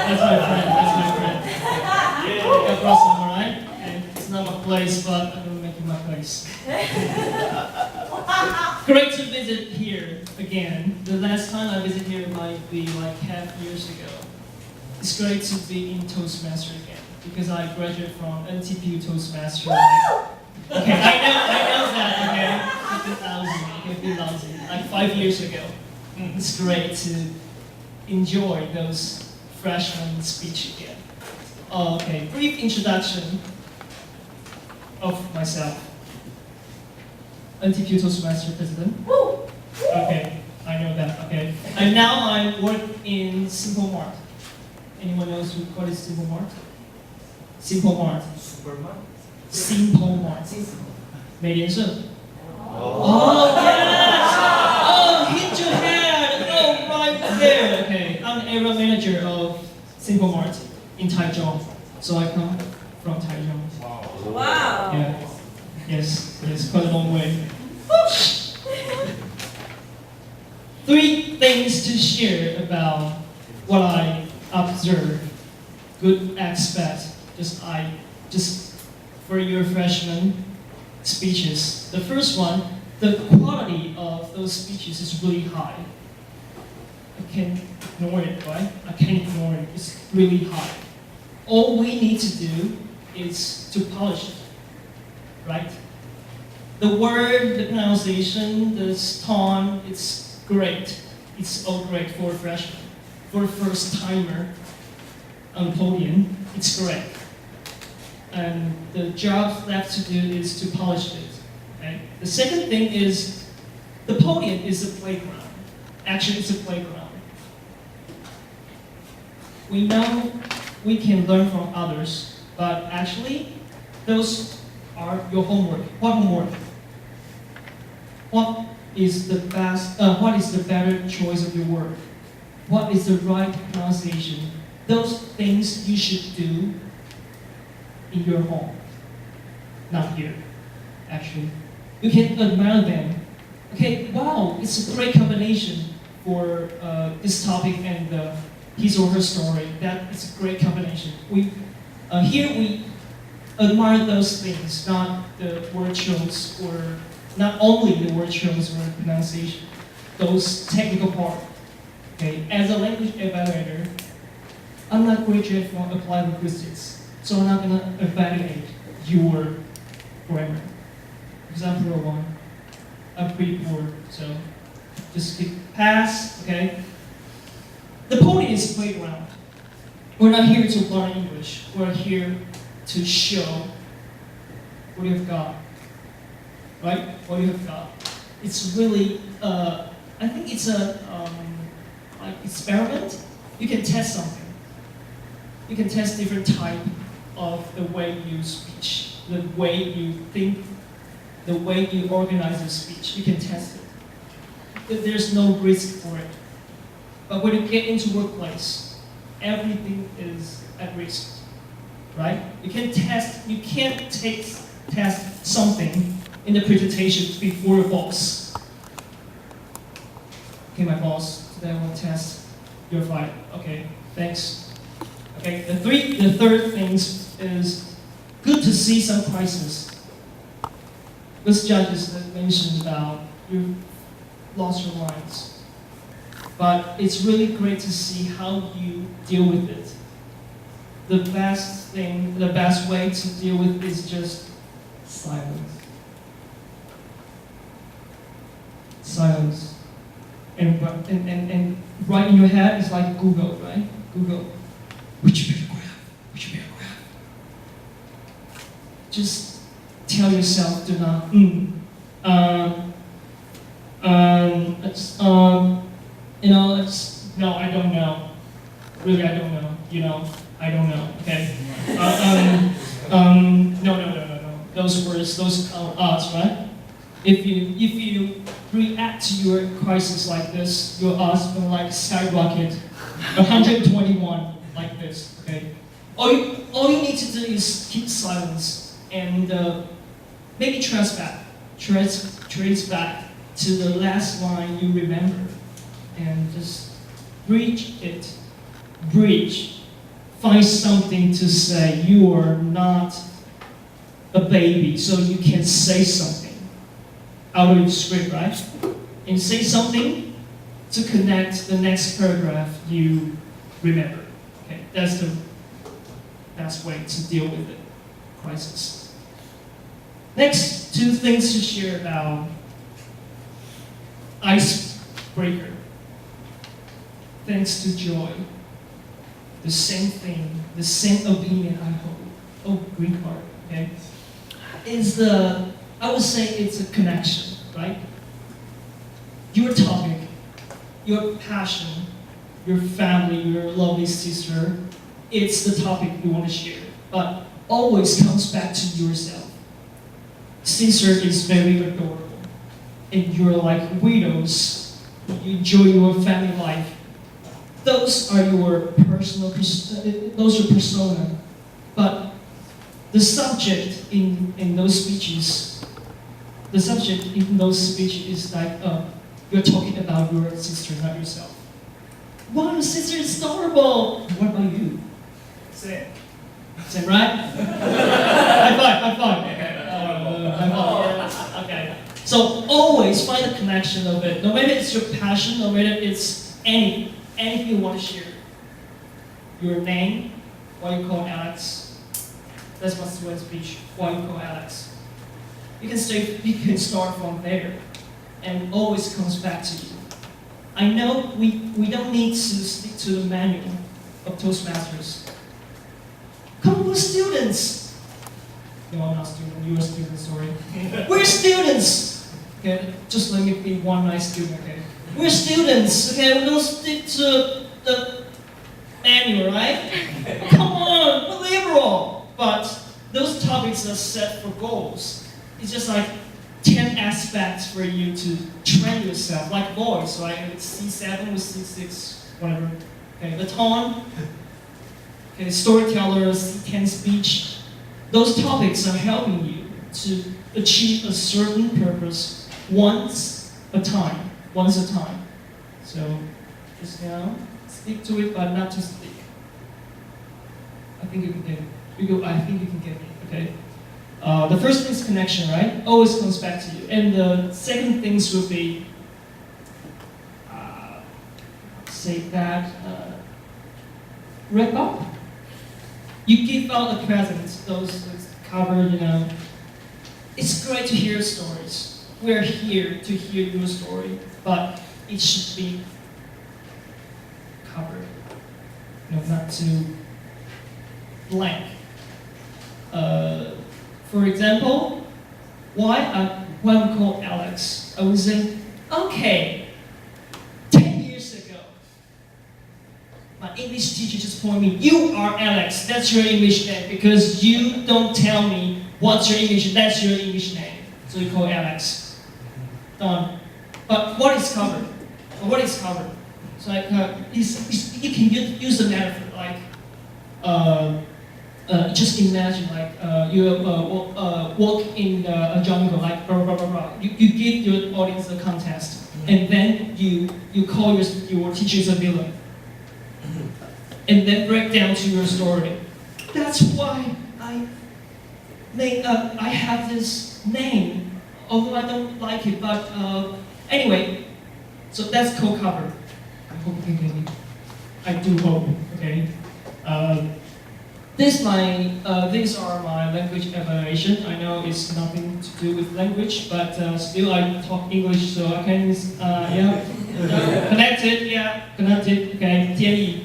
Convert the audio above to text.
That's my friend. That's my friend. Yeah, Freshmen, all right? And it's not my place, but I'm gonna make it my place. Great to visit here again. The last time I visited here might be like half years ago. It's great to be in Toastmaster again because I graduated from NTPU Toastmaster. Okay, I know that. Okay, 50,000, like 5 years ago. It's great to enjoy those freshman speech again. Okay, brief introduction of myself. NTPU Toastmaster President. Okay, I know that. Okay, and now I work in Simple Mart. Anyone knows what is Simple Mart? Simple Mart. Superman? Simple Mart. 美联社. Oh yes! Oh, hit your head! Oh, right there. Okay, I'm the area manager of Simple Mart in Taichung. So I come from Taichung. Wow. Yeah. Yes, quite a long way. 3 things to share about what I observe. Good aspect. Just for your freshman speeches. The first one, the quality of those speeches is really high. I can't ignore it, right? I can't ignore it. It's really high. All we need to do is to polish it, right? The word, the pronunciation, the tone, it's great. It's all great for a freshman. For a first timer on the podium, it's great. And the job left to do is to polish it. Okay? The second thing is the podium is a playground. Actually, it's a playground. We know we can learn from others, but actually, those are your homework. What homework? What is the best? What is the better choice of your word? What is the right pronunciation? Those things you should do in your home, not here. Actually, you can admire them. Okay, wow, it's a great combination for this topic and his or her story. That is a great combination. Here we admire those things, not the word choice or not only the word choice or pronunciation, those technical part. Okay, as a language evaluator, I'm not graduate from applied linguistics, so I'm not gonna evaluate your grammar. Because I'm pro one, I'm pretty poor, so just skip pass, okay? The point is playground. We're not here to learn English. We're here to show what you've got, right? What you have got. It's really, I think it's a like experiment. You can test something. You can test different type of the way you speech, the way you think, the way you organize your speech. You can test it. There's no risk for it. But when you get into workplace, everything is at risk, right? You can't test something in the presentation before your boss. Okay, my boss, today I want to test your fight. Okay, thanks. Okay, the third thing is good to see some crisis. This judges that mentioned about you lost your minds. But it's really great to see how you deal with it. The best way to deal with it is just silence. Silence. And right in your head is like Google, right? Google. Which paragraph? Which paragraph? Just tell yourself, do not, no, I don't know. Really, I don't know. I don't know, okay? No. Those words, those are odds, right? If you react to your crisis like this, your odds will like skyrocket 121 like this, okay? All you need to do is keep silence and maybe trace back to the last line you remember and just bridge find something to say. You are not a baby, so you can say something out of your script, right? And say something to connect the next paragraph you remember. Okay, that's the best way to deal with the crisis. Next, 2 things to share about icebreaker. Thanks to Joy. The same thing, the same opinion I hold. Oh, green card, okay? I would say it's a connection, right? Your topic, your passion, your family, your lovely sister, it's the topic you want to share. But always comes back to yourself. Sister is very adorable. And you're like widows. You enjoy your family life. Those are your persona. But the subject in those speeches, is like, you're talking about your sister, not yourself. Wow, your sister is adorable. What about you? Same, right? High five. High five. Yes. Okay. So always find a connection of it. No matter it's your passion, no matter it's anything you want to share. Your name, why you call Alex. That's my student speech. Why you call Alex. You can start from there, and always comes back to you. I know we don't need to stick to the manual of Toastmasters. Come, we're students. No, I'm not student. You're a student. Sorry. We're students. Okay, just let me be one nice student. Okay, we're students. Okay, we don't stick to the manual, right? Come on, we're liberal. But those topics are set for goals. It's just like 10 aspects for you to train yourself, like voice, right? It's C7 with C6, whatever. Okay, the tone, okay, storyteller, C10 speech. Those topics are helping you to achieve a certain purpose once a time. So just stick to it, but not to stick. I think you can get it. I think you can get it. Okay. The first thing is connection, right? Always comes back to you. And the second things would be, wrap up. You give out a present, those cover, It's great to hear stories. We're here to hear your story, but it should be covered, not too blank. For example, when we call Alex, I would say, okay, 10 years ago, my English teacher just told me, you are Alex, that's your English name, because you don't tell me what's your English name, that's your English name. So you call Alex. Done. But what is covered? So like, you can use the metaphor, like, just imagine, like, you walk in a jungle, like, blah, blah, blah, blah. You give your audience a context, and then you call your teachers a villain, and then break down to your story. That's why I have this name, although I don't like it, but anyway, so that's co-cover. I hope you can get it. I do hope, okay? These are my language evaluation. I know it's nothing to do with language, but still I talk English, so I can, connected, okay, 建议